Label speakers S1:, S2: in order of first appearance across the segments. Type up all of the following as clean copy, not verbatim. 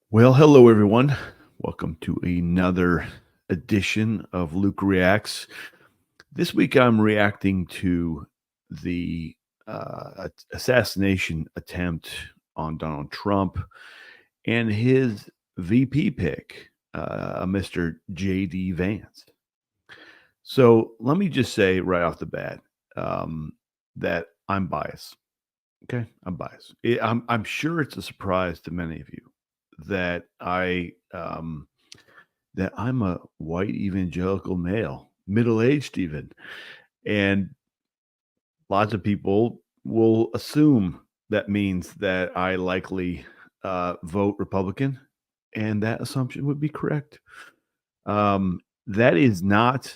S1: Well, hello everyone. Welcome to another edition of Luke Reacts. This week I'm reacting to the assassination attempt on Donald Trump and his VP pick, Mr. JD Vance. So let me just say right off the bat that I'm biased. Okay, I'm biased. I'm sure it's a surprise to many of you that I'm a white evangelical male, middle aged even, and lots of people will assume that means that I likely vote Republican, and that assumption would be correct. That is not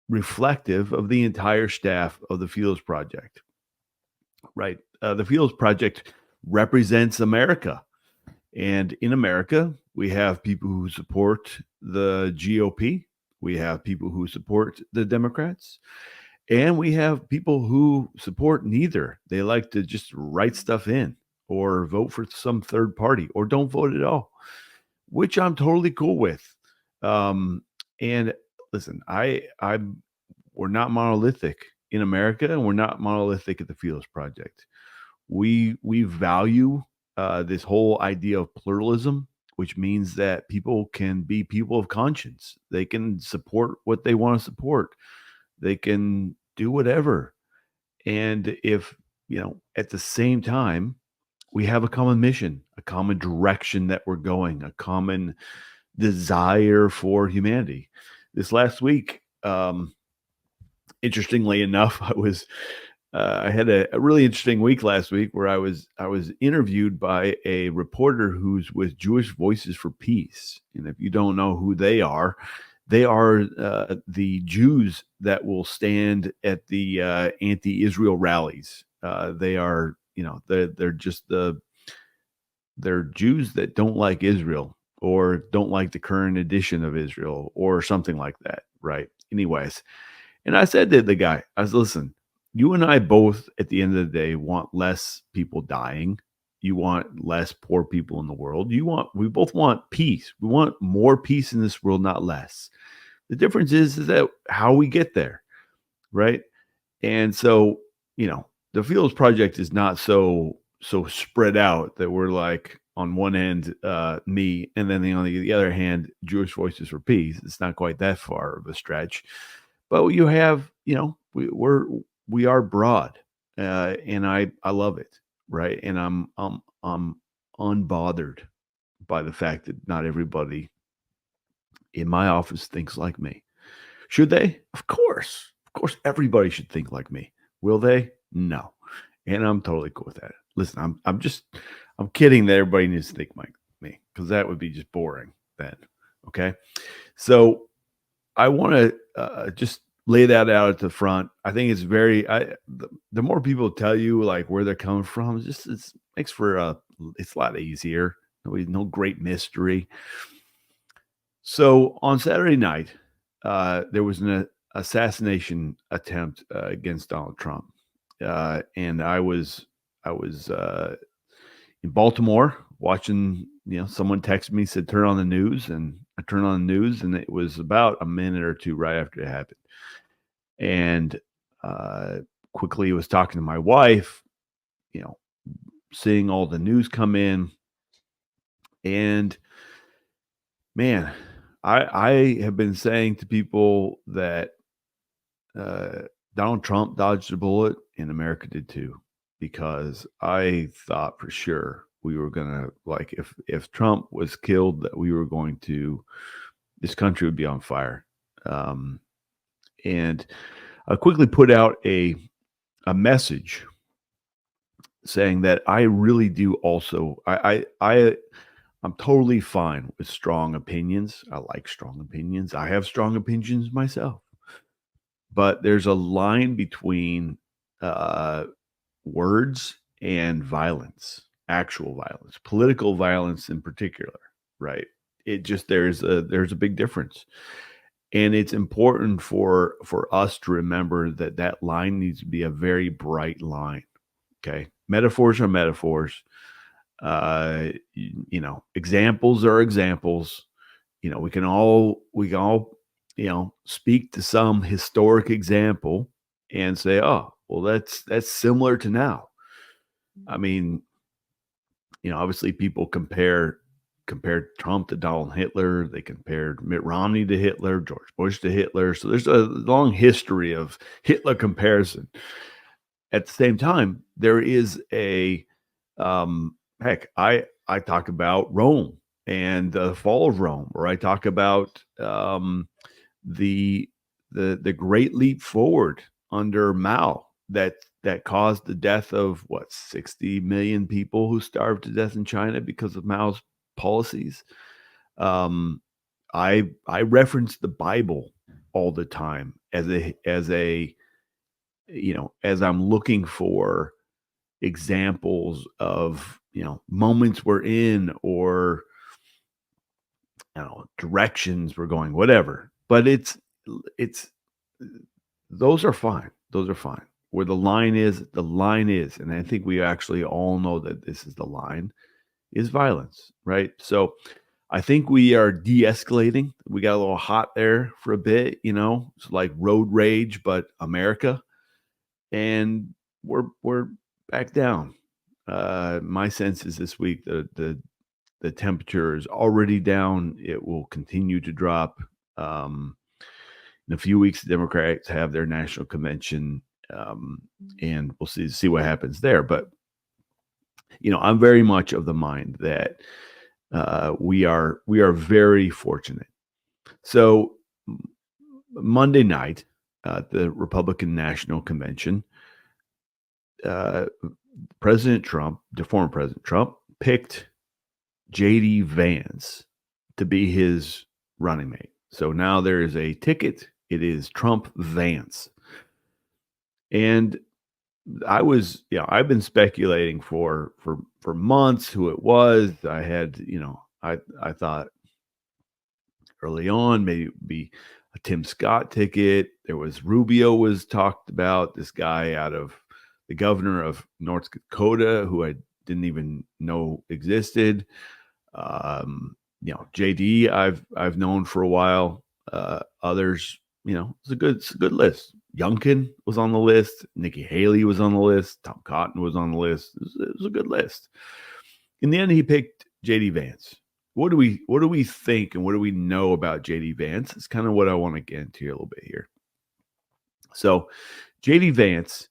S1: reflective of the entire staff of the Philos Project, right? The Philos Project represents America. And in America, we have people who support the GOP, we have people who support the Democrats, and we have people who support neither. They like to just write stuff in or vote for some third party or don't vote at all, which I'm totally cool with. And listen, I'm we're not monolithic in America, and we're not monolithic at the Philos Project. We value this whole idea of pluralism, which means that people can be people of conscience. They can support what they want to support. They can do whatever. And if, at the same time, we have a common mission, a common direction that we're going, a common desire for humanity. This last week, interestingly enough, I had a really interesting week last week where I was interviewed by a reporter who's with Jewish Voices for Peace. And if you don't know who they are the Jews that will stand at the anti-Israel rallies. They are, they're just they're Jews that don't like Israel or don't like the current edition of Israel or something like that, right? Anyways, and I said to the guy, I was, listen, you and I both at the end of the day want less people dying. You want less poor people in the world. We both want peace. We want more peace in this world, not less. The difference is that how we get there, right? And so, the Fields Project is not so spread out that we're like on one end, me, and then on the other hand, Jewish Voices for Peace. It's not quite that far of a stretch, but you have, we are broad, and I love it, right? And I'm unbothered by the fact that not everybody in my office thinks like me. Should they? Of course, everybody should think like me. Will they? No, and I'm totally cool with that. Listen, I'm kidding that everybody needs to think like me because that would be just boring then. Okay, so I want to just lay that out at the front. I think it's the more people tell you like where they're coming from, it makes for it's a lot easier. No great mystery. So on Saturday night, there was an assassination attempt against Donald Trump, and I was in Baltimore watching. Someone texted me, said turn on the news, and I turned on the news, and it was about a minute or two right after it happened. And quickly was talking to my wife, you know, seeing all the news come in, and man, I have been saying to people that uh, Donald Trump dodged a bullet, and America did too, because I thought for sure we were gonna like if Trump was killed, that we were going to this country would be on fire. Um, and I quickly put out a message saying that I really do also I'm totally fine with strong opinions. I like strong opinions. I have strong opinions myself. But there's a line between uh, words and violence, actual violence, political violence in particular, right? It just there's a big difference. And it's important for us to remember that that line needs to be a very bright line. Okay, metaphors are metaphors. Examples are examples. We can all speak to some historic example and say, oh, well, that's similar to now. I mean, obviously people compared Trump to Donald Hitler. They compared Mitt Romney to Hitler, George Bush to Hitler. So there's a long history of Hitler comparison. At the same time, there is a heck, I talk about Rome and the fall of Rome, or I talk about the Great Leap Forward under Mao that caused the death of 60 million people who starved to death in China because of Mao's policies. I reference the Bible all the time as I'm looking for examples of moments we're in, or directions we're going, whatever. But it's those are fine. Those are fine. Where the line is, and I think we actually all know that this is the line, is violence, right? So I think we are de-escalating. We got a little hot there for a bit, it's like road rage, but America, and we're back down. My sense is this week the temperature is already down. It will continue to drop. In a few weeks, the Democrats have their national convention, and we'll see what happens there. But I'm very much of the mind that we are very fortunate. So Monday night, the Republican National Convention, President Trump, the former President Trump, picked JD Vance to be his running mate. So now there is a ticket. It is Trump Vance. And I've been speculating for months who it was. I had, I thought early on maybe it would be a Tim Scott ticket. There was Rubio was talked about, this guy out of the governor of North Dakota, who I didn't even know existed. JD I've known for a while. Others, it's a good list. Youngkin was on the list. Nikki Haley was on the list. Tom Cotton was on the list. It was a good list. In the end, he picked JD Vance. What do we think, and what do we know about JD Vance? It's kind of what I want to get into a little bit here. So JD Vance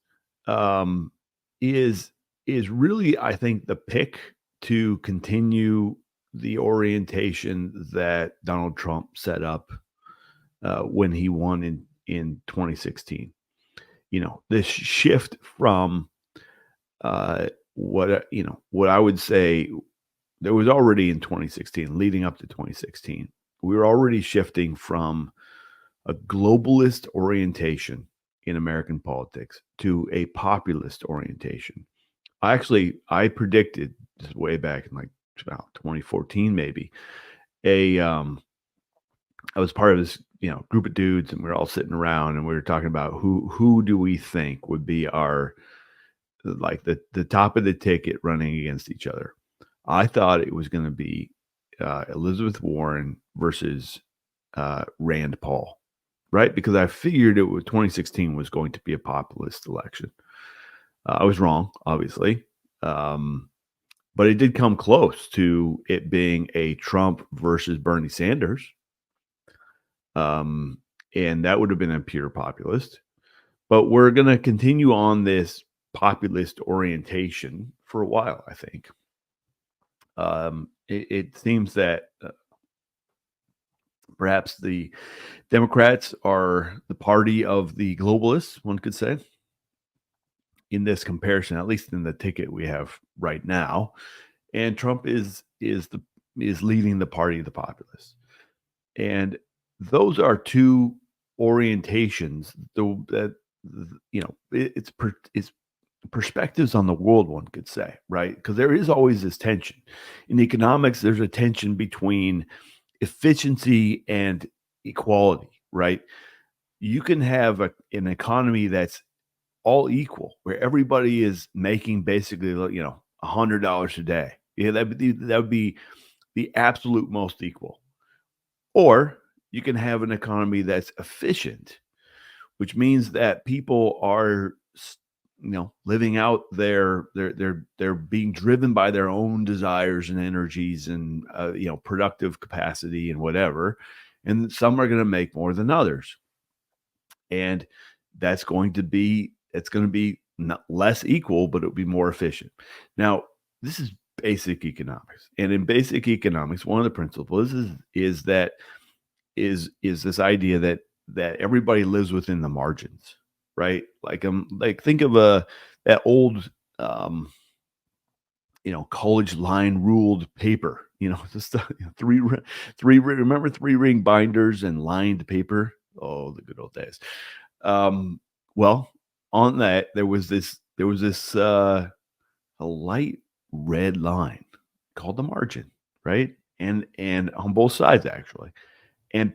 S1: is really, I think, the pick to continue the orientation that Donald Trump set up when he won in 2016. This shift from what I would say there was already in 2016, leading up to 2016. We were already shifting from a globalist orientation in American politics to a populist orientation. I predicted this way back in like about 2014, maybe. I was part of this, group of dudes, and we were all sitting around and we were talking about who do we think would be our, like the top of the ticket running against each other. I thought it was going to be Elizabeth Warren versus Rand Paul, right? Because I figured 2016 was going to be a populist election. I was wrong, obviously. But it did come close to it being a Trump versus Bernie Sanders. And that would have been a pure populist. But we're going to continue on this populist orientation for a while, I think. It seems that perhaps the Democrats are the party of the globalists, one could say, in this comparison, at least in the ticket we have right now. And Trump is leading the party of the populists. And those are two orientations that it's perspectives on the world, one could say, right? Because there is always this tension in economics. There's a tension between efficiency and equality, right? You can have an economy that's all equal, where everybody is making basically $100 a day, Yeah, that would be the absolute most equal. Or you can have an economy that's efficient, which means that people are living out they're being driven by their own desires and energies and productive capacity and whatever, and some are going to make more than others, and it's going to be not less equal, but it'll be more efficient. Now, this is basic economics, and in basic economics, one of the principles is this idea that everybody lives within the margins, right? Like think of that old um, college line ruled paper, just remember 3-ring binders and lined paper. Oh, the good old days. Um, well, on that there was this a light red line called the margin, right? And on both sides actually. And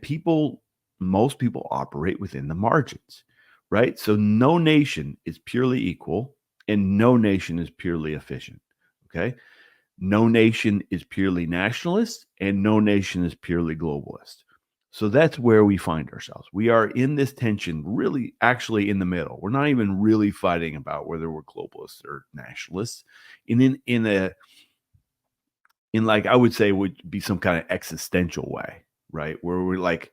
S1: most people operate within the margins, right? So no nation is purely equal and no nation is purely efficient. Okay. No nation is purely nationalist and no nation is purely globalist. So that's where we find ourselves. We are in this tension, really, actually in the middle. We're not even really fighting about whether we're globalists or nationalists. In like I would say would be some kind of existential way, right? Where we're like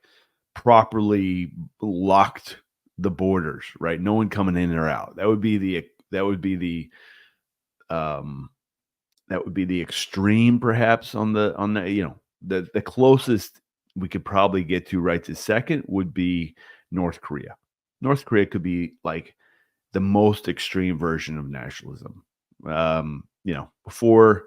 S1: properly locked the borders, right? No one coming in or out. Um that would be the extreme perhaps on the the closest we could probably get to right this second would be North Korea. North Korea could be like the most extreme version of nationalism. Before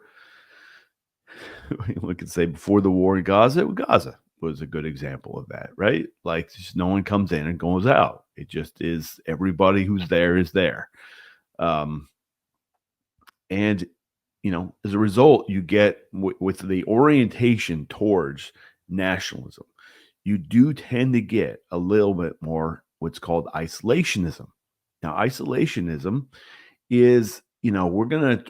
S1: we could say before the war in Gaza was a good example of that, right? Like just no one comes in and goes out. It just is everybody who's there is there. Um, and as a result, you get with the orientation towards nationalism, you do tend to get a little bit more what's called isolationism. Now, isolationism is, we're gonna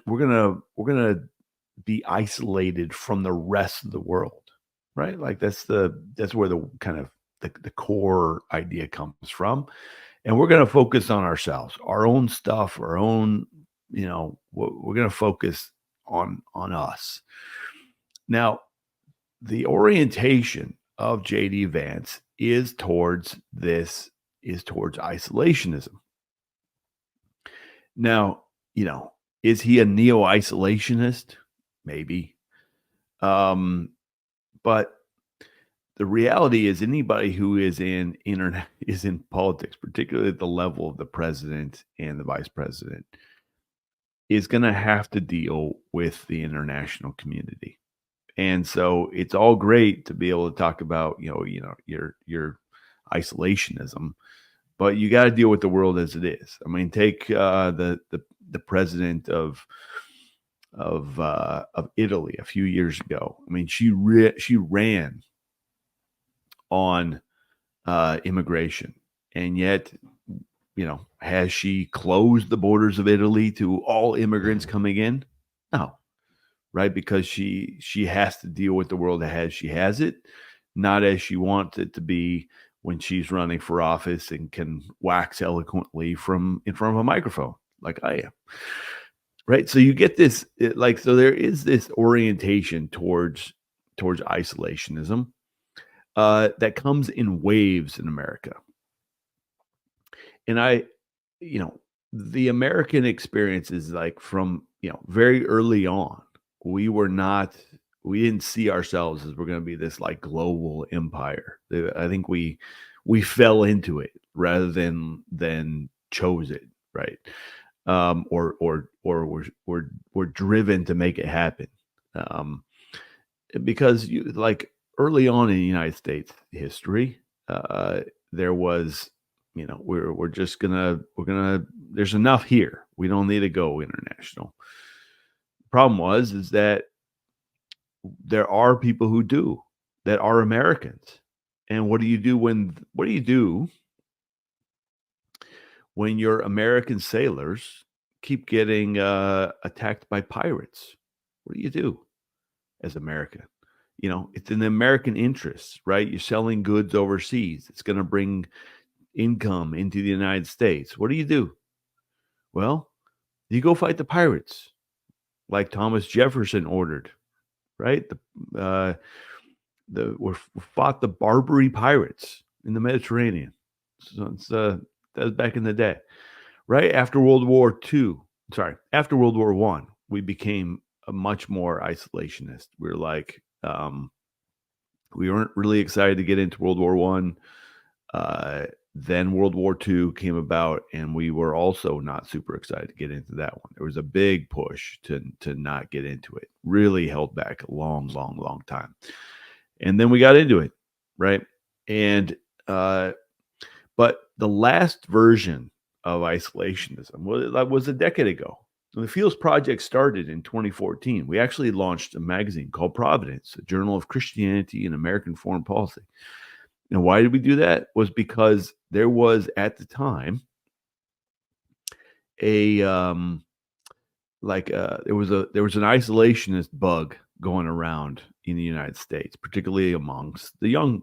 S1: be isolated from the rest of the world, right? Like that's where the kind of the core idea comes from, and we're going to focus on ourselves, our own stuff, our own, we're going to focus on us. Now, the orientation of JD Vance is towards isolationism. Now, is he a neo-isolationist? Maybe. Um, but the reality is anybody who is in internet is in politics, particularly at the level of the president and the vice president, is going to have to deal with the international community. And so it's all great to be able to talk about, your isolationism, but you got to deal with the world as it is. I mean, take the president of Italy a few years ago. I mean, she ran on immigration, and yet, has she closed the borders of Italy to all immigrants coming in? No, right? Because she has to deal with the world as she has it, not as she wants it to be when she's running for office and can wax eloquently from in front of a microphone like I am. Right. So you get this so there is this orientation towards isolationism that comes in waves in America. And you know, the American experience is like from, very early on, we were not, we didn't see ourselves as we're going to be this like global empire. I think we fell into it rather than chose it, right? Or we're driven to make it happen. Um, because like early on in the United States history, there was, we're just we're gonna there's enough here. We don't need to go international. Problem is that there are people who do that are Americans. And what do you do when your American sailors keep getting attacked by pirates? what do you do as America? It's in the American interests, right? You're selling goods overseas. It's going to bring income into the United States. What do you do? Well, you go fight the pirates, like Thomas Jefferson ordered, right? We fought the Barbary pirates in the Mediterranean. So that was back in the day, right after World War II. After World War I, we became a much more isolationist. We were like, we weren't really excited to get into World War I. Then World War II came about, and we were also not super excited to get into that one. There was a big push to not get into it. Really held back a long, long, long time. And then we got into it, right? And but the last version of isolationism was a decade ago. When the Philos Project started in 2014, we actually launched a magazine called Providence, a journal of Christianity and American foreign policy. And why did we do that? Was because there was at the time there was an isolationist bug going around in the United States, particularly amongst the young.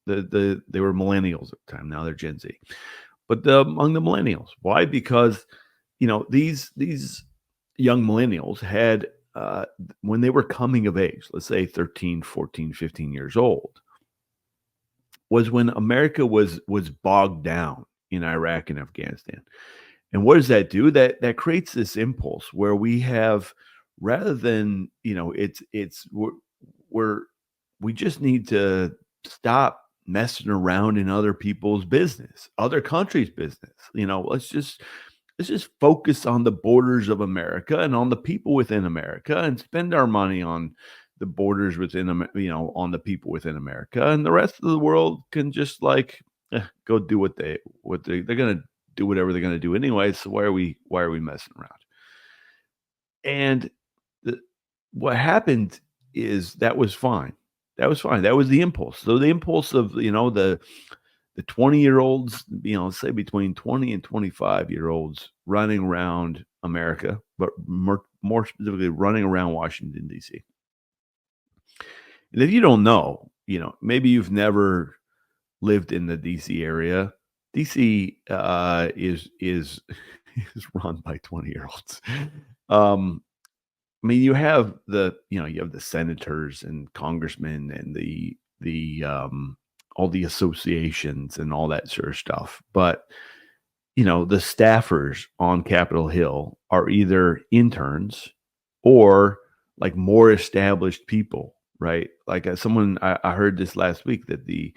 S1: They were millennials at the time. Now they're Gen Z, but among the millennials. Why? Because these young millennials had when they were coming of age, let's say 13, 14, 15 years old, was when America was bogged down in Iraq and Afghanistan. And what does that do? That creates this impulse where we have, rather than, we just need to stop messing around in other people's business, other countries' business. Let's just focus on the borders of America and on the people within America, and spend our money on the borders within, on the people within America, and the rest of the world can just go do what they're going to do, whatever they're going to do anyway. So why are we messing around? And what happened is that was fine. That was fine. That was the impulse. So the impulse of the 20-year-olds, say between 20 and 25-year-olds running around America, but more specifically running around Washington, D.C. And if you don't know, maybe you've never lived in the D.C. area. D.C. Is run by 20-year-olds. You have the senators and congressmen and the all the associations and all that sort of stuff. But, the staffers on Capitol Hill are either interns or more established people, right? I heard this last week that the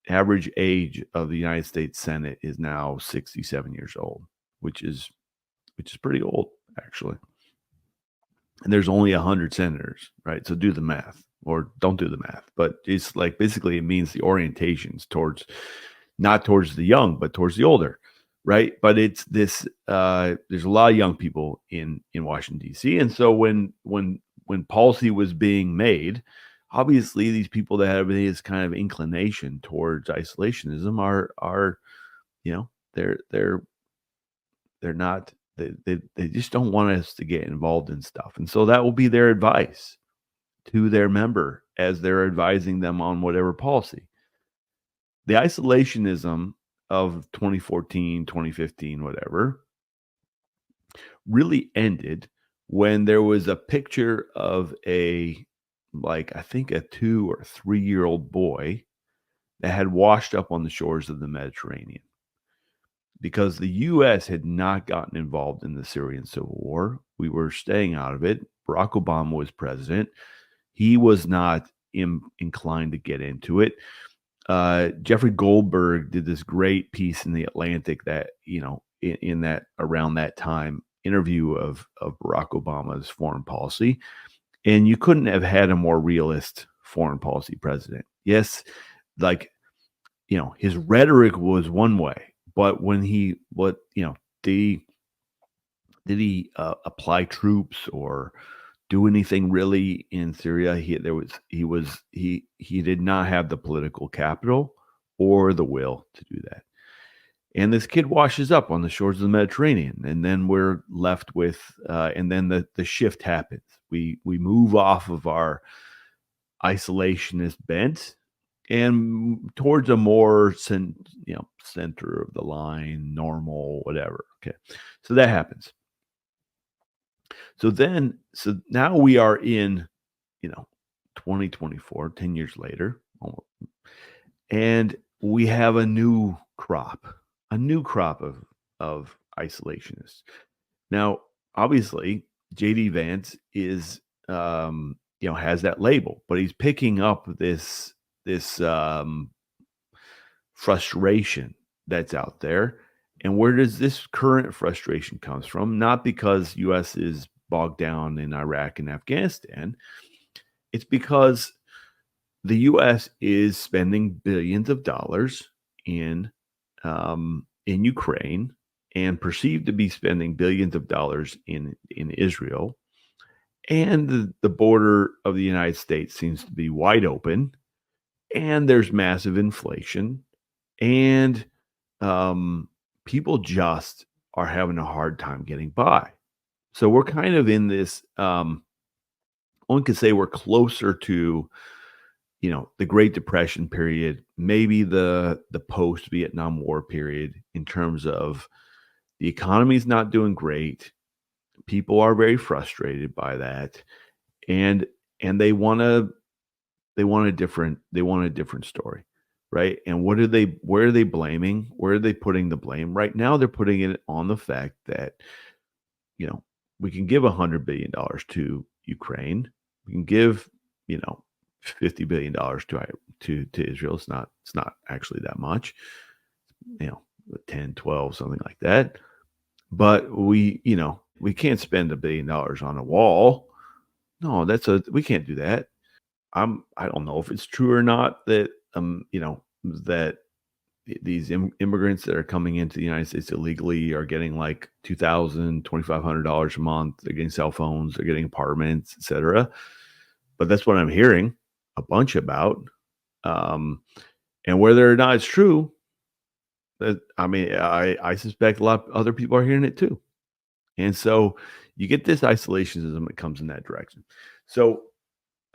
S1: average age of the United States Senate is now 67 years old, which is pretty old, actually. And there's only 100 senators, right? So do the math, or don't do the math. But it's basically it means the orientations not towards the young, but towards the older, right? But it's this. There's a lot of young people in Washington, D.C., and so when policy was being made, obviously these people that have this kind of inclination towards isolationism are they're not. They just don't want us to get involved in stuff. And so that will be their advice to their member as they're advising them on whatever policy. The isolationism of 2014, 2015, whatever, really ended when there was a picture of I think a 2 or 3-year-old boy that had washed up on the shores of the Mediterranean. Because the U.S. had not gotten involved in the Syrian civil war. We were staying out of it. Barack Obama was president. He was not inclined to get into it. Jeffrey Goldberg did this great piece in The Atlantic that, in that around that time, interview of Barack Obama's foreign policy. And you couldn't have had a more realist foreign policy president. Yes, his rhetoric was one way. But when did he apply troops or do anything really in Syria? He did not have the political capital or the will to do that. And this kid washes up on the shores of the Mediterranean, and then we're left with, and then the shift happens, We move off of our isolationist bent and towards a more center of the line, normal, whatever. Okay, so that happens. So now we are in 2024, 10 years later, and we have a new crop of isolationists. Now, obviously, JD Vance is has that label, but he's picking up this frustration that's out there. And where does this current frustration comes from? Not because US is bogged down in Iraq and Afghanistan. It's because the US is spending billions of dollars in Ukraine and perceived to be spending billions of dollars in Israel. And the border of the United States seems to be wide open, and there's massive inflation, and people just are having a hard time getting by. So we're kind of in this. One could say we're closer to, the Great Depression period, maybe the post Vietnam War period, in terms of the economy's not doing great. People are very frustrated by that, and they want a different story, right? And where are they blaming? Where are they putting the blame? Right now, they're putting it on the fact that we can give $100 billion to Ukraine. We can give $50 billion to Israel. It's not actually that much, 10, 12, something like that. But we can't spend $1 billion on a wall. No, we can't do that. I don't know if it's true or not that that these immigrants that are coming into the United States illegally are getting like $2,000, $2,500 a month. They're getting cell phones, they're getting apartments, etc. But that's what I'm hearing a bunch about. And whether or not it's true, I suspect a lot of other people are hearing it too. And so you get this isolationism that comes in that direction. So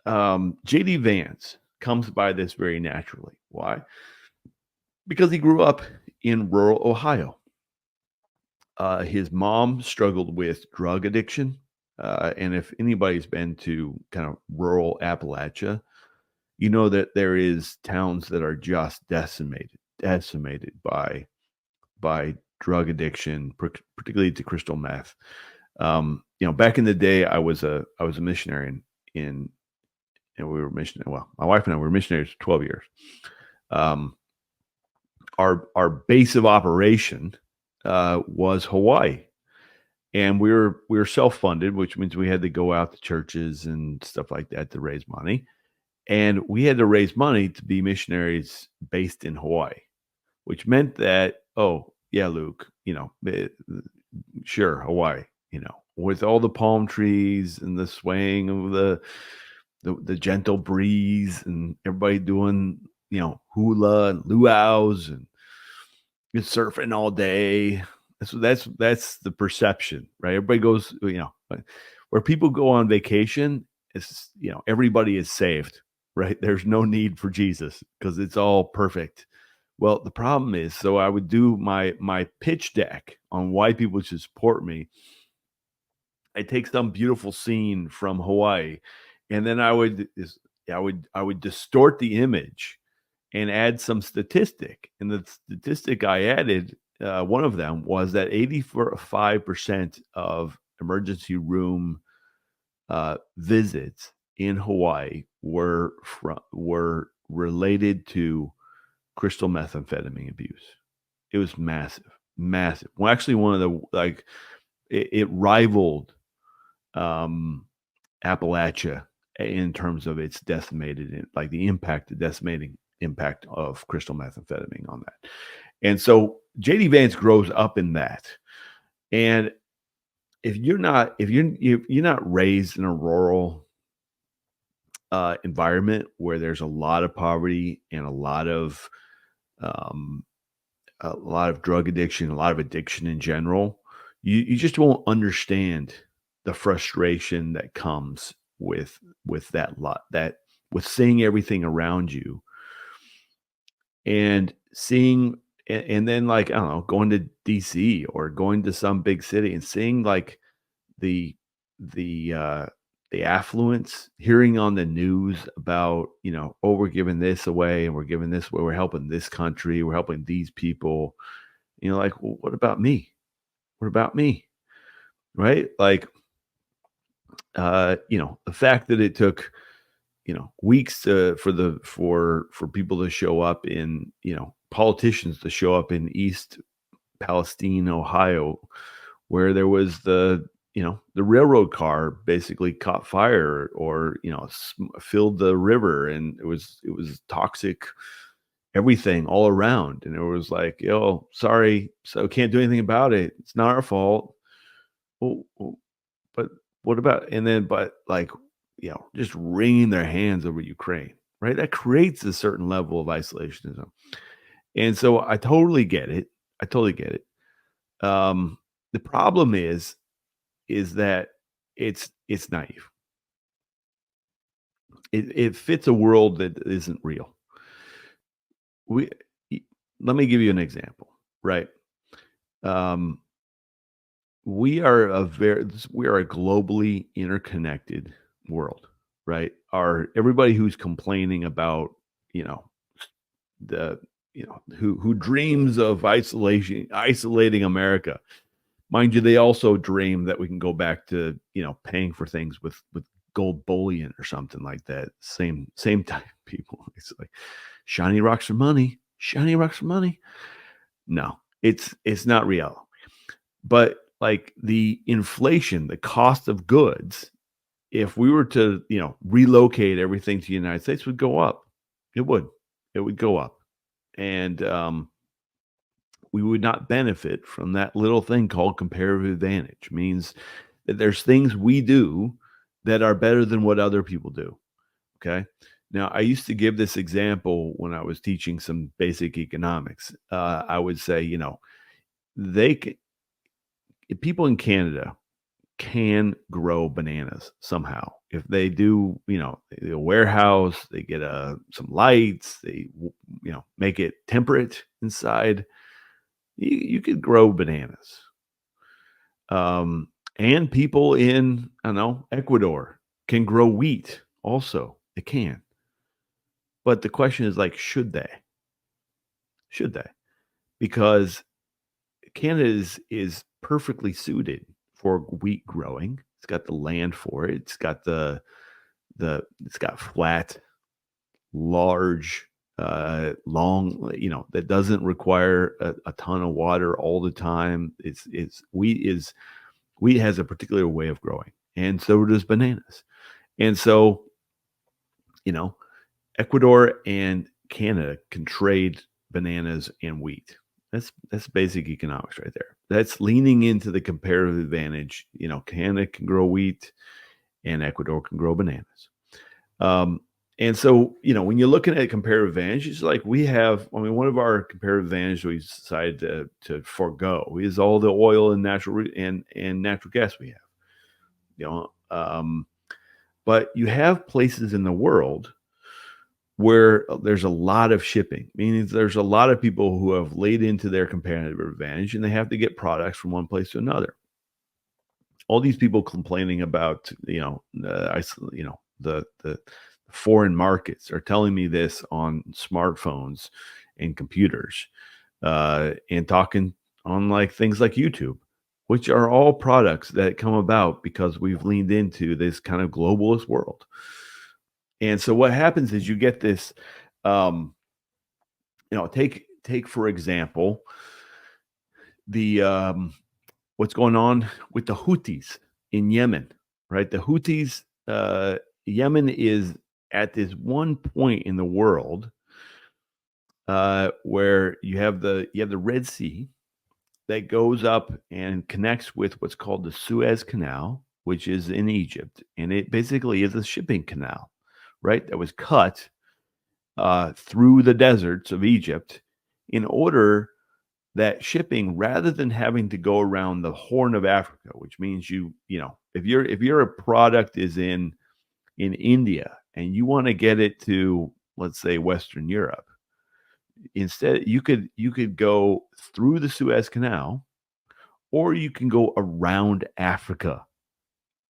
S1: JD Vance comes by this very naturally. Why? Because he grew up in rural Ohio. His mom struggled with drug addiction. And if anybody's been to kind of rural Appalachia, you know that there is towns that are just decimated by drug addiction, particularly to crystal meth. Back in the day, I was a missionary and we were missionary. Well, my wife and I were missionaries for 12 years. Our base of operation was Hawaii, and we were self-funded, which means we had to go out to churches and stuff like that to raise money. And we had to raise money to be missionaries based in Hawaii, which meant that, oh, yeah, Luke, sure, Hawaii, with all the palm trees and the swaying of the gentle breeze and everybody doing, hula and luau's and surfing all day. That's the perception, right? Everybody goes, where people go on vacation, it's, everybody is saved, right? There's no need for Jesus because it's all perfect. Well, the problem is, so I would do my pitch deck on why people should support me. I take some beautiful scene from Hawaii, and then I would distort the image and add some statistic. And the statistic I added, one of them was that 85% of emergency room visits in Hawaii were related to crystal methamphetamine abuse. It was massive. Well, actually, one of the it rivaled Appalachia in terms of its decimated, like the decimating impact of crystal methamphetamine on that. And so JD Vance grows up in that. And if you're not raised in a rural environment where there's a lot of poverty and a lot of drug addiction, a lot of addiction in general, you just won't understand the frustration that comes with that lot that with seeing everything around you and seeing and then like I don't know, going to DC or going to some big city and seeing like the the uh the affluence, hearing on the news about, oh, we're giving this away and we're giving this away, we're helping this country, we're helping these people. Like, well, what about me? What about me? Right? Like, the fact that it took, weeks for people to show up in, politicians to show up in East Palestine, Ohio, where there was the railroad car basically caught fire or, filled the river, and it was toxic everything all around. And it was like, yo, sorry, so can't do anything about it. It's not our fault. Well, but what about, and then, but like, just wringing their hands over Ukraine, right? That creates a certain level of isolationism. And so I totally get it. I totally get it. The problem is that it's naive. It fits a world that isn't real. We y- Let me give you an example, right? Um, we are a globally interconnected world, right? Our everybody who's complaining about, you know, the who dreams of isolating America. Mind you, they also dream that we can go back to, paying for things with gold bullion or something like that. Same type of people. It's like shiny rocks for money, shiny rocks for money. No, it's not real. But like the inflation, the cost of goods, if we were to, relocate everything to the United States, would go up. It would. It would go up. And we would not benefit from that little thing called comparative advantage. Means that there's things we do that are better than what other people do. Okay. Now, I used to give this example when I was teaching some basic economics. I would say, they can, people in Canada can grow bananas somehow. If they do, a warehouse, they get some lights, they, make it temperate inside. You could grow bananas. And people in, I don't know, Ecuador can grow wheat also. They can. But the question is like, should they? Should they? Because Canada is perfectly suited for wheat growing. It's got the land for it. It's got it's got flat, large, long, that doesn't require a ton of water all the time. It's wheat has a particular way of growing, and so does bananas. And so, you know, Ecuador and Canada can trade bananas and wheat. That's basic economics right there. That's leaning into the comparative advantage. Canada can grow wheat and Ecuador can grow bananas. Um, and so, when you're looking at comparative advantage, it's like we have, I mean, one of our comparative advantages we decided to forego is all the oil and natural gas we have. You know, but you have places in the world where there's a lot of shipping, meaning there's a lot of people who have laid into their comparative advantage and they have to get products from one place to another. All these people complaining about, the foreign markets are telling me this on smartphones and computers, and talking on like things like YouTube, which are all products that come about because we've leaned into this kind of globalist world. And so what happens is you get this, um, take for example the what's going on with the Houthis in Yemen, right? The Houthis, Yemen is at this one point in the world where you have the Red Sea that goes up and connects with what's called the Suez Canal, which is in Egypt, and it basically is a shipping canal, right? That was cut through the deserts of Egypt in order that shipping, rather than having to go around the Horn of Africa, which means if your product is in India and you want to get it to, let's say, Western Europe, instead you could go through the Suez Canal, or you can go around Africa.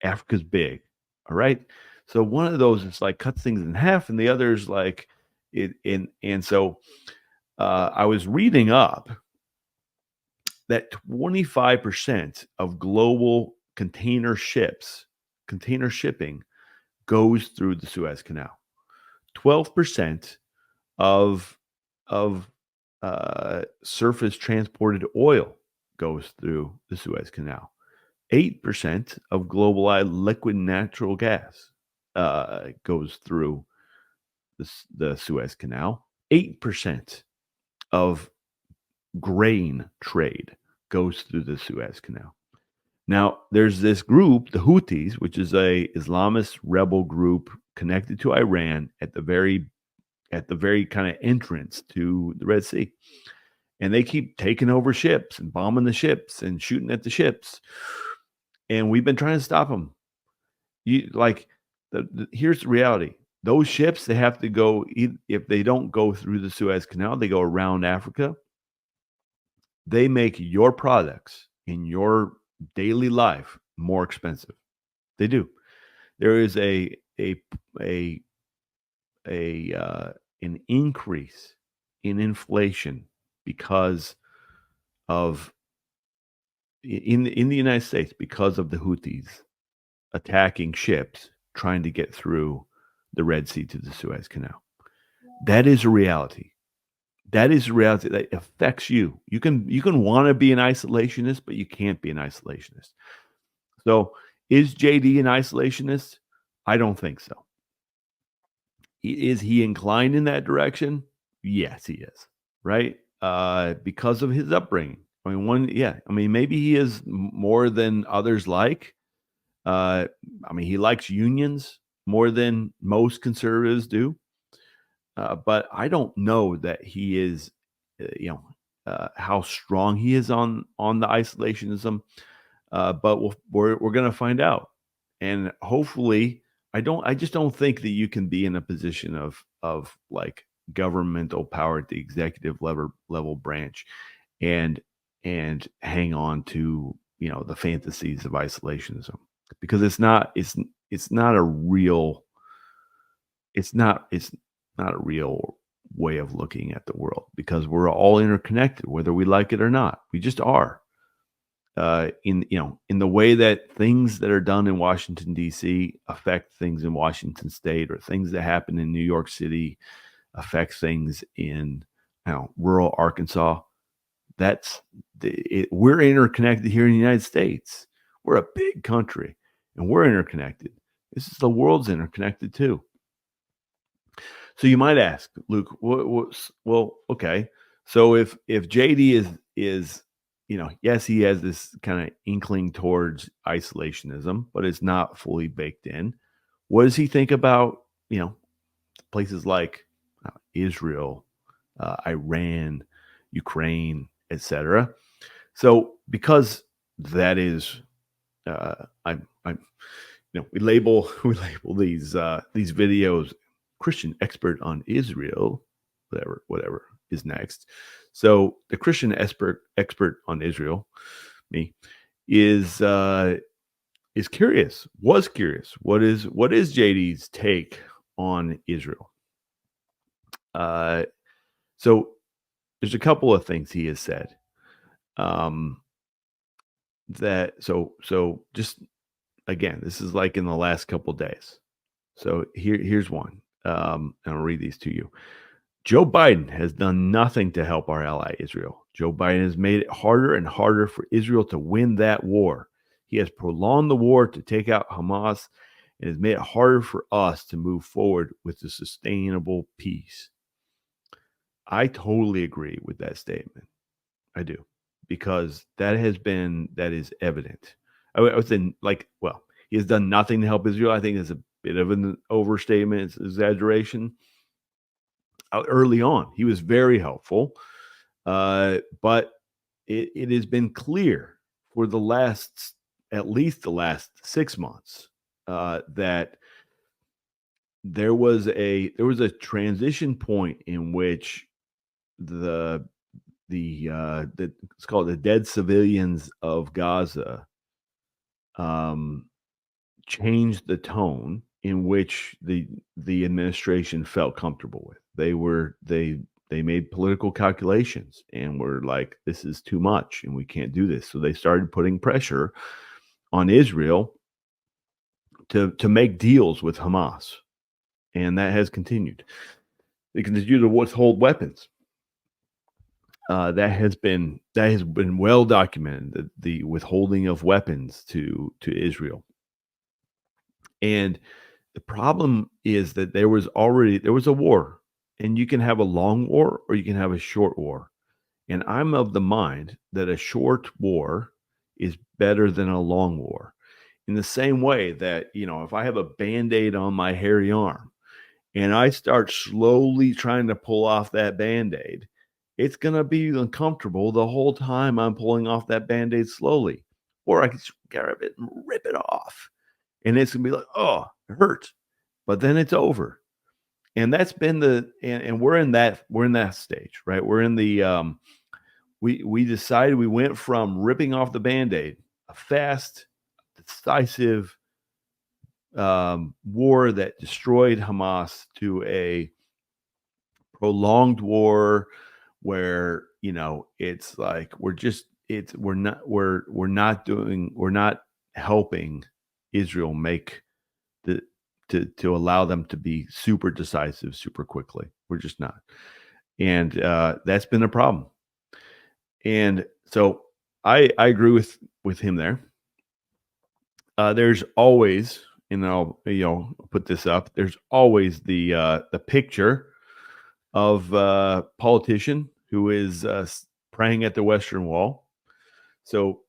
S1: Africa's big, all right? So one of those is like cuts things in half, and the other is like so I was reading up that 25% of global container shipping goes through the Suez Canal. 12% of surface transported oil goes through the Suez Canal. 8% of global liquid natural gas goes through the Suez Canal. 8% of grain trade goes through the Suez Canal. Now, there's this group, the Houthis, which is a Islamist rebel group connected to Iran at the very kind of entrance to the Red Sea. And they keep taking over ships and bombing the ships and shooting at the ships. And we've been trying to stop them. Here's the reality. Those ships, they have to go, if they don't go through the Suez Canal, they go around Africa. They make your products in your daily life more expensive. They do. There is an increase in inflation because of in the United States, because of the Houthis attacking ships trying to get through the Red Sea to the Suez Canal. That is a reality. That is a reality that affects you. You can want to be an isolationist, but you can't be an isolationist. So, is JD an isolationist? I don't think so. Is he inclined in that direction? Yes, he is. Right? Because of his upbringing. I mean, maybe he is more than others like. He likes unions more than most conservatives do. But I don't know that he is, how strong he is on the isolationism. But we're going to find out, and hopefully, I just don't think that you can be in a position of like governmental power at the executive level branch, and hang on to the fantasies of isolationism, because it's not a real way of looking at the world, because we're all interconnected, whether we like it or not. We just are. In the way that things that are done in Washington, D.C. affect things in Washington State, or things that happen in New York City affect things in rural Arkansas. We're interconnected here in the United States. We're a big country, and we're interconnected. The world's interconnected too. So you might ask, Luke, well, okay. So if JD is yes, he has this kind of inkling towards isolationism, but it's not fully baked in. What does he think about places like Israel, Iran, Ukraine, etc.? So because that is, we label these videos Christian expert on Israel, whatever is next. So the Christian expert on Israel, me, is curious. Was curious. What is JD's take on Israel? So there's a couple of things he has said. Just again, this is like in the last couple of days. So here's one. And I'll read these to you. Joe Biden has done nothing to help our ally Israel. Joe Biden has made it harder and harder for Israel to win that war. He has prolonged the war to take out Hamas and has made it harder for us to move forward with a sustainable peace. I totally agree with that statement. I do, because that is evident. I would say, he has done nothing to help Israel. I think it's a bit of an overstatement. It's an exaggeration. Early on, he was very helpful, but it has been clear for at least the last 6 months, that there was a transition point in which the it's called the dead civilians of Gaza, um, changed the tone in which the administration felt comfortable with. They made political calculations and were like, this is too much and we can't do this. So they started putting pressure on Israel to make deals with Hamas. And that has continued. They continue to withhold weapons. That has been well documented, the withholding of weapons to Israel. And the problem is that there was a war, and you can have a long war or you can have a short war. And I'm of the mind that a short war is better than a long war. In the same way that, if I have a Band-Aid on my hairy arm and I start slowly trying to pull off that Band-Aid, it's going to be uncomfortable the whole time I'm pulling off that Band-Aid slowly. Or I can grab it and rip it off. And it's going to be like, oh, it hurts. But then it's over. And that's been and we're in that stage, right? We're in the we decided we went from ripping off the Band-Aid, a fast, decisive war that destroyed Hamas, to a prolonged war where it's like we're not helping Israel make to allow them to be super decisive super quickly. We're just not. And that's been a problem. And so I agree with him there. There's always, and I'll put this up. There's always the picture of a politician who is praying at the Western Wall. So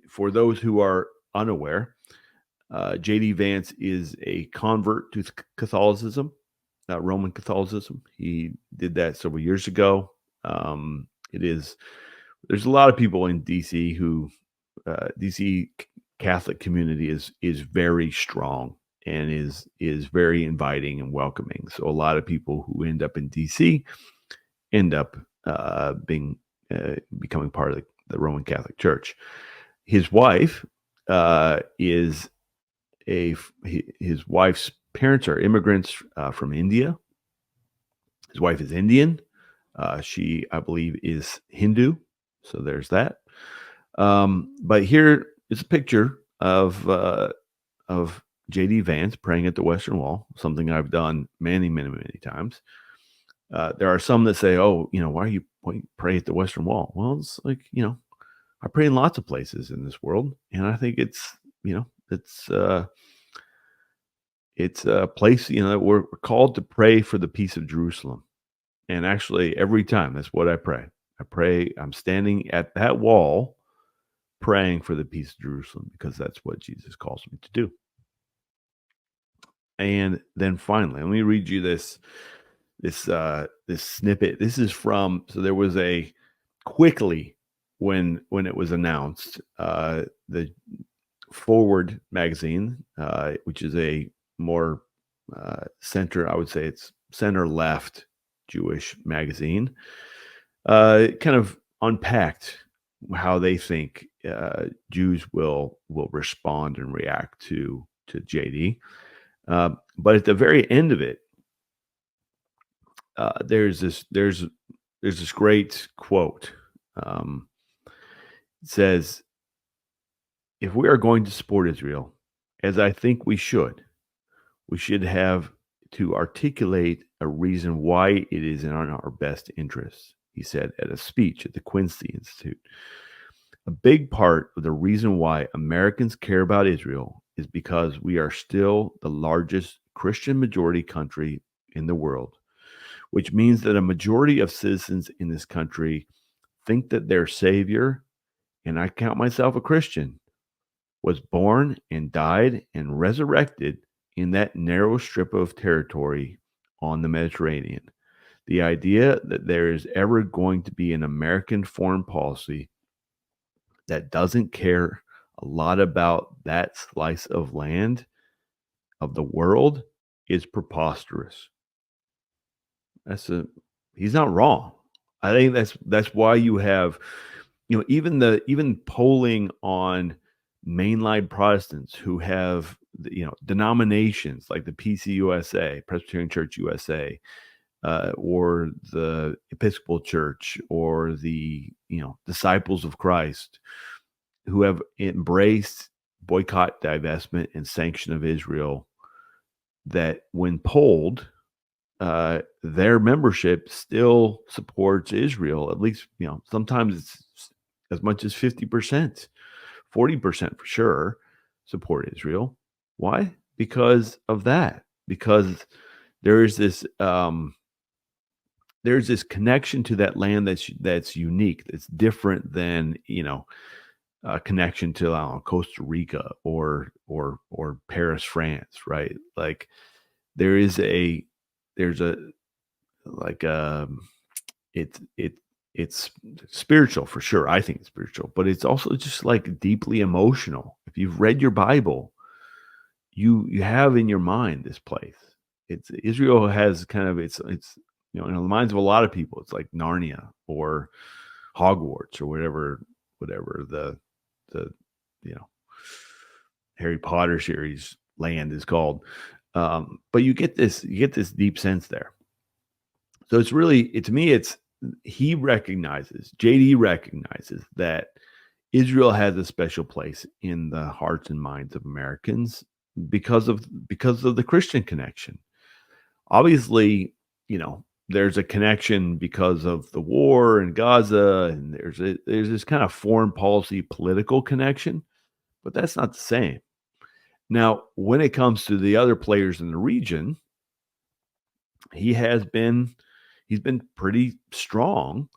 S1: for those who are unaware, JD Vance is a convert to Catholicism, Roman Catholicism. He did that several years ago. There's a lot of people in DC who DC Catholic community is very strong and is very inviting and welcoming. So a lot of people who end up in DC end up becoming part of the Roman Catholic Church. His wife his wife's parents are immigrants from India. His wife is Indian. She, I believe, is Hindu. So there's that. But here is a picture of JD Vance praying at the Western Wall, something I've done many, many, many times. There are some that say, "Oh, why you pray at the Western Wall?" Well, it's like, I pray in lots of places in this world, and I think it's a place, that we're called to pray for the peace of Jerusalem. And actually, every time, that's what I pray. I'm standing at that wall praying for the peace of Jerusalem, because that's what Jesus calls me to do. And then finally, let me read you this snippet. This is from, so there was quickly when it was announced, the Forward magazine, which is a more center, I would say it's center left Jewish magazine, kind of unpacked how they think Jews will respond and react to JD. But at the very end of it, there's this great quote. It says, "If we are going to support Israel, as I think we should have to articulate a reason why it is in our best interests," he said at a speech at the Quincy Institute. "A big part of the reason why Americans care about Israel is because we are still the largest Christian majority country in the world, which means that a majority of citizens in this country think that their Savior, and I count myself a Christian, was born and died and resurrected in that narrow strip of territory on the Mediterranean. The idea that there is ever going to be an American foreign policy that doesn't care a lot about that slice of land of the world is preposterous. That's a He's not wrong. I think that's why you have, even polling on mainline Protestants who have, denominations like the PCUSA, Presbyterian Church USA, or the Episcopal Church, or the, Disciples of Christ, who have embraced boycott, divestment, and sanction of Israel, that when polled, their membership still supports Israel. At least, sometimes it's as much as 50%, 40% for sure support Israel. Why? Because of that. Because there is this there's this connection to that land that's unique, that's different than, a connection to, I don't know, Costa Rica or Paris, France, right? Like there's a like it's spiritual for sure. I think it's spiritual, but it's also just like deeply emotional. If you've read your Bible, you have in your mind this place. It's Israel has kind of it's in the minds of a lot of people, it's like Narnia or Hogwarts or whatever the you know Harry Potter series land is called. But you get this deep sense there. So it's really, to me, JD recognizes that Israel has a special place in the hearts and minds of Americans because of the Christian connection. Obviously, there's a connection because of the war in Gaza, and there's this kind of foreign policy political connection, but that's not the same. Now, when it comes to the other players in the region, he has been he's been pretty strong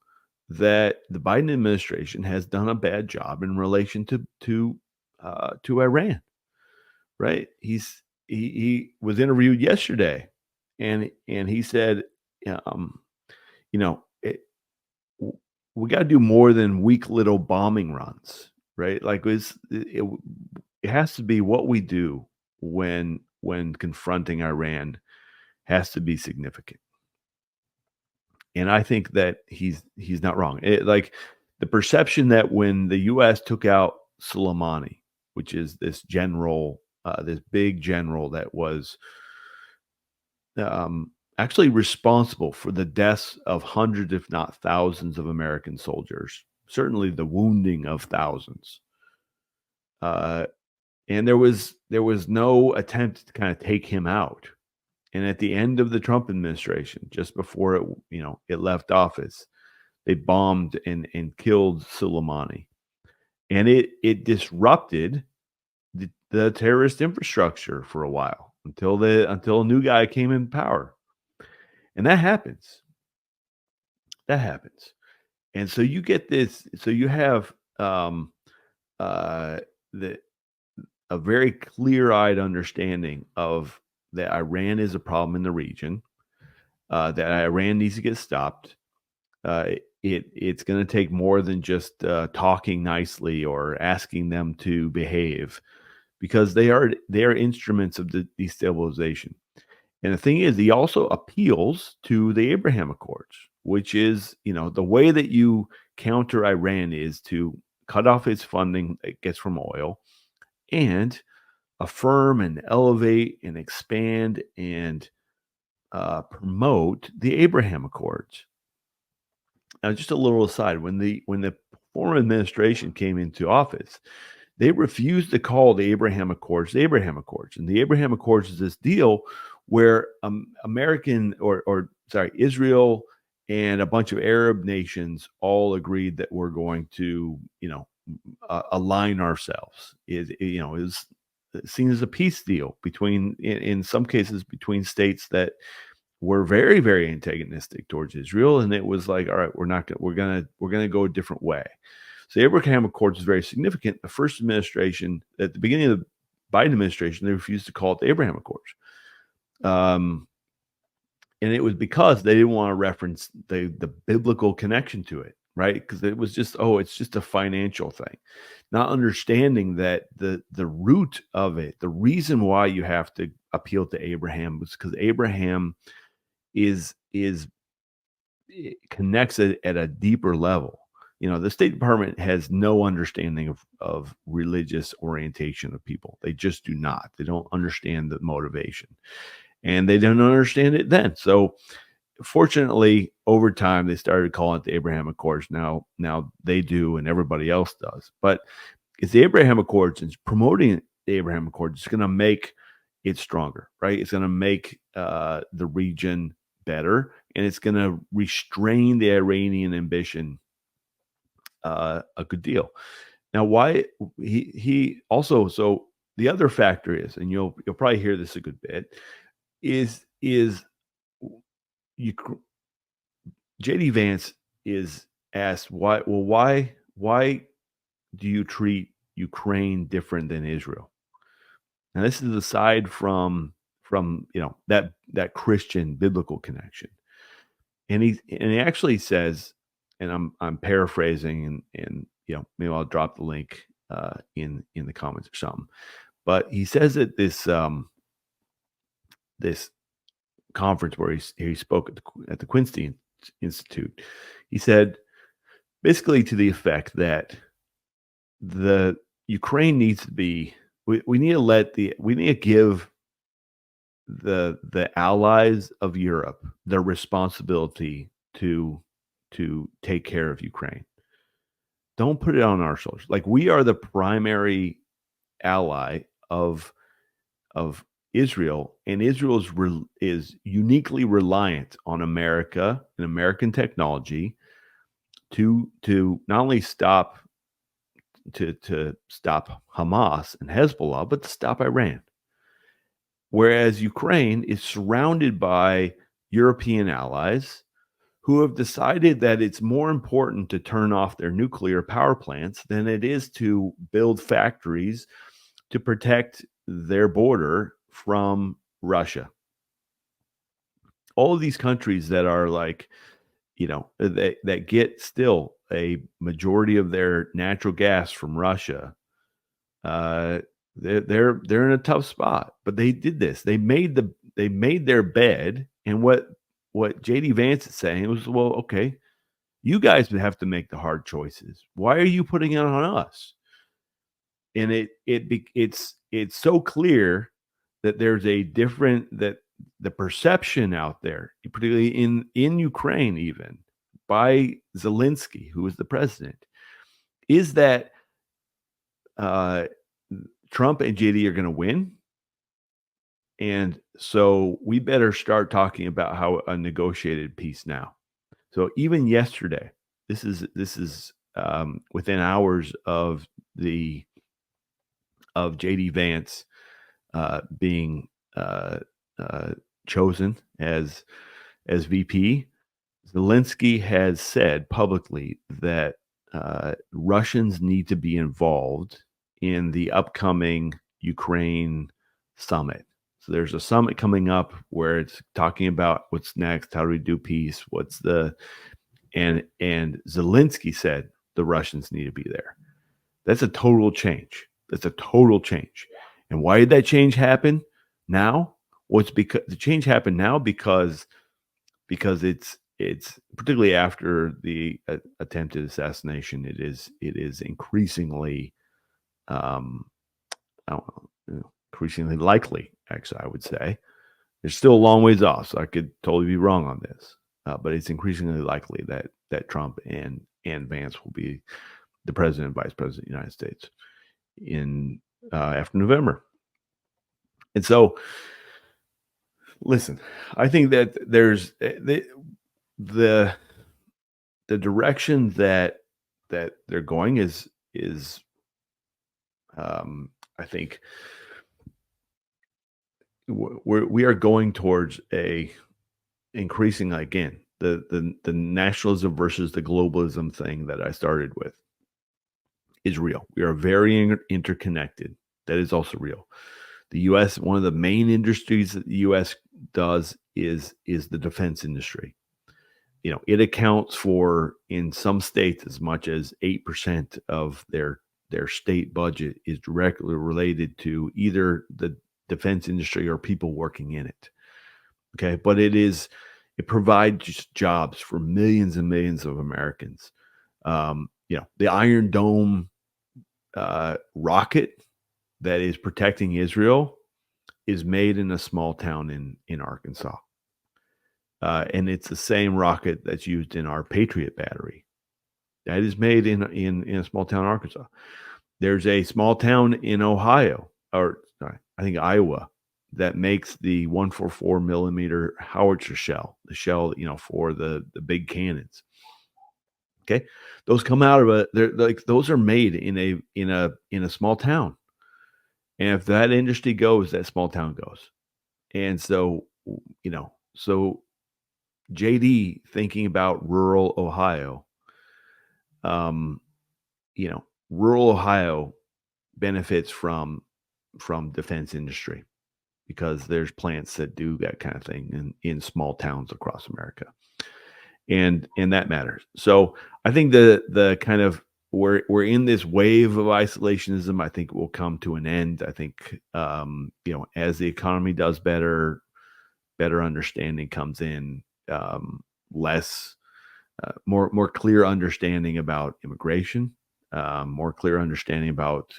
S1: that the Biden administration has done a bad job in relation to Iran, right? He was interviewed yesterday, and he said, um, you know, it, we got to do more than weak little bombing runs, right? Like it has to be what we do when confronting Iran has to be significant. And I think that he's not wrong. Like the perception that when the U.S. took out Soleimani, which is this general, this big general that was actually responsible for the deaths of hundreds, if not thousands, of American soldiers, certainly the wounding of thousands. And there was no attempt to kind of take him out. And at the end of the Trump administration, just before it left office, they bombed and killed Soleimani, and it disrupted the terrorist infrastructure for a while until a new guy came in power, and that happens. That happens, and so you get this. So you have the a very clear-eyed understanding of that Iran is a problem in the region, that Iran needs to get stopped. It's going to take more than just talking nicely or asking them to behave, because they are instruments of the destabilization. And the thing is, he also appeals to the Abraham Accords, which is, the way that you counter Iran is to cut off its funding it gets from oil, and affirm and elevate and expand and promote the Abraham Accords. Now, just a little aside, when the former administration came into office, they refused to call the Abraham Accords the Abraham Accords. And the Abraham Accords is this deal where Israel and a bunch of Arab nations all agreed that we're going to, align ourselves. Is seen as a peace deal between, in some cases, between states that were very, very antagonistic towards Israel, and it was like, all right, we're gonna go a different way. So the Abraham Accords is very significant. The first administration, at the beginning of the Biden administration, they refused to call it the Abraham Accords, and it was because they didn't want to reference the biblical connection to it. right? Because it was just, oh, it's just a financial thing, not understanding that the root of it, the reason why you have to appeal to Abraham was because Abraham is it connects it at a deeper level. The State Department has no understanding of religious orientation of people. They just do not. They don't understand the motivation, and they didn't understand it then. So fortunately, over time, they started calling it the Abraham Accords. Now they do, and everybody else does. But it's the Abraham Accords, and promoting the Abraham Accords is going to make it stronger, right? It's going to make the region better, and it's going to restrain the Iranian ambition a good deal. Now, why he also, so the other factor is, and you'll probably hear this a good bit, is you JD Vance is asked why do you treat Ukraine different than Israel? Now, this is aside from that Christian biblical connection. And he actually says, and I'm paraphrasing, and maybe I'll drop the link in the comments or something. But he says at this conference where he spoke at the Quincy Institute, he said basically to the effect that the Ukraine needs to be, we need to give the allies of Europe their responsibility to take care of Ukraine. Don't put it on our shoulders. Like, we are the primary ally of Israel, and Israel is uniquely reliant on America and American technology to not only stop Hamas and Hezbollah, but to stop Iran. Whereas Ukraine is surrounded by European allies who have decided that it's more important to turn off their nuclear power plants than it is to build factories to protect their border from Russia. All of these countries that are like, that get still a majority of their natural gas from Russia, they're in a tough spot. But they did this. They made their bed, and what JD Vance is saying was, well, okay, you guys would have to make the hard choices. Why are you putting it on us? And it's so clear that there's that the perception out there, particularly in Ukraine, even by Zelensky, who is the president, is that Trump and JD are going to win. And so we better start talking about how a negotiated peace now. So even yesterday, this is within hours of JD Vance being chosen as VP. Zelensky has said publicly that Russians need to be involved in the upcoming Ukraine summit. So there's a summit coming up where it's talking about what's next, how do we do peace, and Zelensky said the Russians need to be there. That's a total change. And why did that change happen now? Well, it's because the change happened now because it's particularly after the attempted assassination, it is increasingly increasingly likely, actually, I would say. There's still a long ways off, so I could totally be wrong on this, but it's increasingly likely that Trump and Vance will be the president and vice president of the United States in after November. And so, listen, I think that there's the direction that they're going is I think we are going towards a increasing, again, the nationalism versus the globalism thing that I started with is real. We are very interconnected. That is also real. The U.S., one of the main industries that the U.S. does is the defense industry. it accounts for, in some states, as much as 8% of their state budget is directly related to either the defense industry or people working in it. Okay, but it provides jobs for millions and millions of Americans. The Iron Dome rocket that is protecting Israel is made in a small town in Arkansas. And it's the same rocket that's used in our Patriot battery. That is made in a small town in Arkansas. There's a small town in Ohio, or sorry, I think Iowa, that makes the 144 millimeter howitzer shell, the shell, for the big cannons. Okay, those come out of those are made in a small town, and if that industry goes, that small town goes. And so JD thinking about rural Ohio, rural Ohio benefits from defense industry because there's plants that do that kind of thing in small towns across America. And that matters. So I think the kind of we're in this wave of isolationism. I think it will come to an end. I think as the economy does better understanding comes in, more clear understanding about immigration, more clear understanding about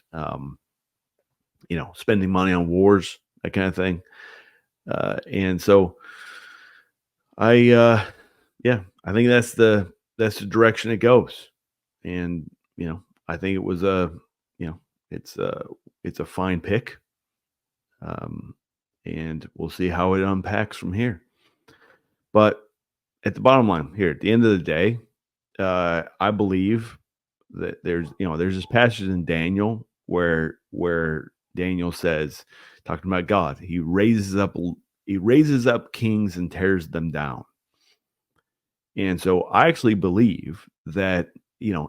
S1: spending money on wars, that kind of thing. And so I think that's the direction it goes. And I think it was it's a fine pick. And we'll see how it unpacks from here. But at the bottom line here, at the end of the day, I believe that there's this passage in Daniel where Daniel says, talking about God, he raises up kings and tears them down. And so I actually believe that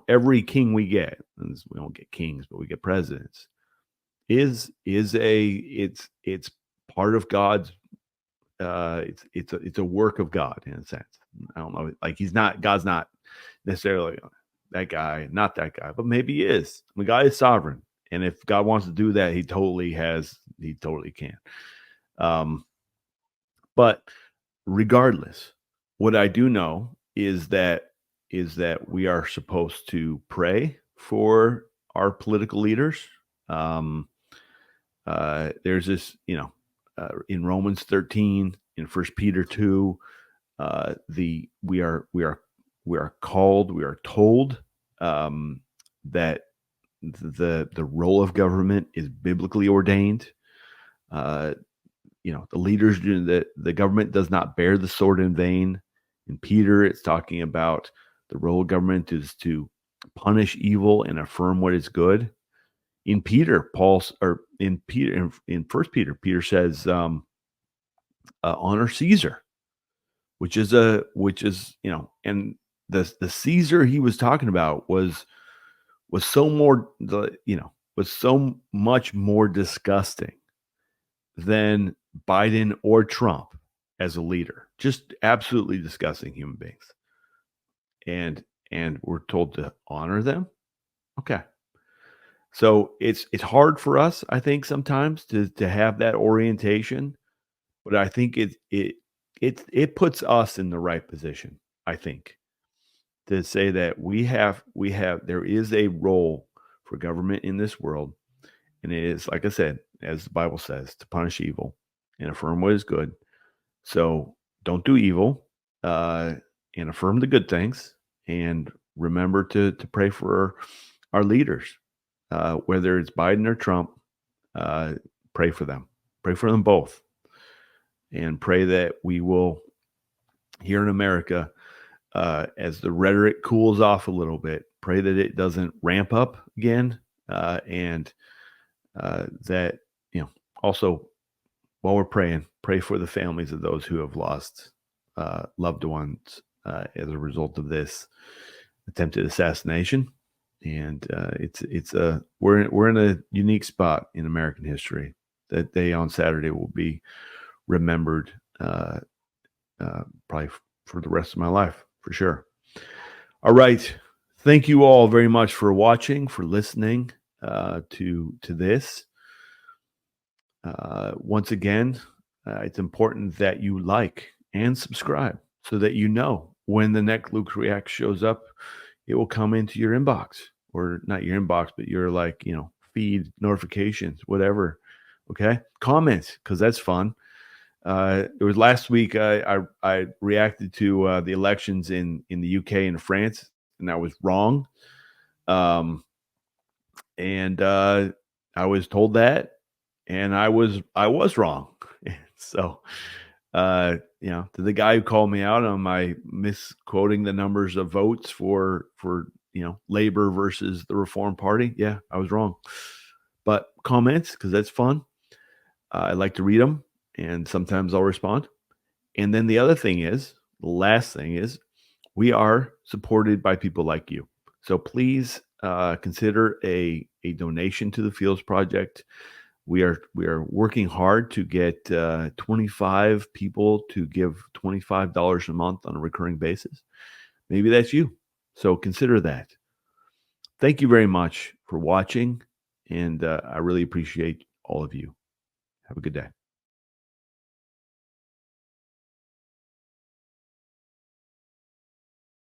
S1: every king we get, and we don't get kings, but we get presidents, it's part of God's. It's a work of God in a sense. I don't know, like God's not necessarily that guy, not that guy, but maybe he is. I mean, God is sovereign, and if God wants to do that, he totally can. But regardless, what I do know is that we are supposed to pray for our political leaders. There's this, in Romans 13, in 1 Peter 2, we are called, we are told that the role of government is biblically ordained. The leaders, the government does not bear the sword in vain. In Peter, it's talking about the role of government is to punish evil and affirm what is good. In Peter, in 1 Peter, Peter says, honor Caesar, which is and the Caesar he was talking about was so much more disgusting than Biden or Trump as a leader. Just absolutely disgusting human beings. And we're told to honor them. Okay. So it's hard for us, I think, sometimes to have that orientation, but I think it puts us in the right position, I think, to say that there is a role for government in this world, and it is, like I said, as the Bible says, to punish evil and affirm what is good. So don't do evil, and affirm the good things, and remember to pray for our leaders, whether it's Biden or Trump. Pray for them both, and pray that we will, here in America, as the rhetoric cools off a little bit, pray that it doesn't ramp up again, and that also, while we're praying, pray for the families of those who have lost loved ones as a result of this attempted assassination. And we're in a unique spot in American history. That day on Saturday will be remembered probably for the rest of my life, for sure. All right. Thank you all very much for watching, for listening to this. Once again, it's important that you like and subscribe so that you know when the next Luke React shows up, it will come into your inbox, or not your inbox, but your feed notifications, whatever. Okay. Comments, because that's fun. It was last week I reacted to the elections in the UK and France, and I was wrong. And I was told that, and I was wrong. So, to the guy who called me out on my misquoting the numbers of votes for Labor versus the Reform Party, yeah, I was wrong. But comments, because that's fun. I like to read them, and sometimes I'll respond. And then the last thing is, we are supported by people like you. So please consider a donation to the Philos Project. We are working hard to get 25 people to give $25 a month on a recurring basis. Maybe that's you. So consider that. Thank you very much for watching, and I really appreciate all of you. Have a good day.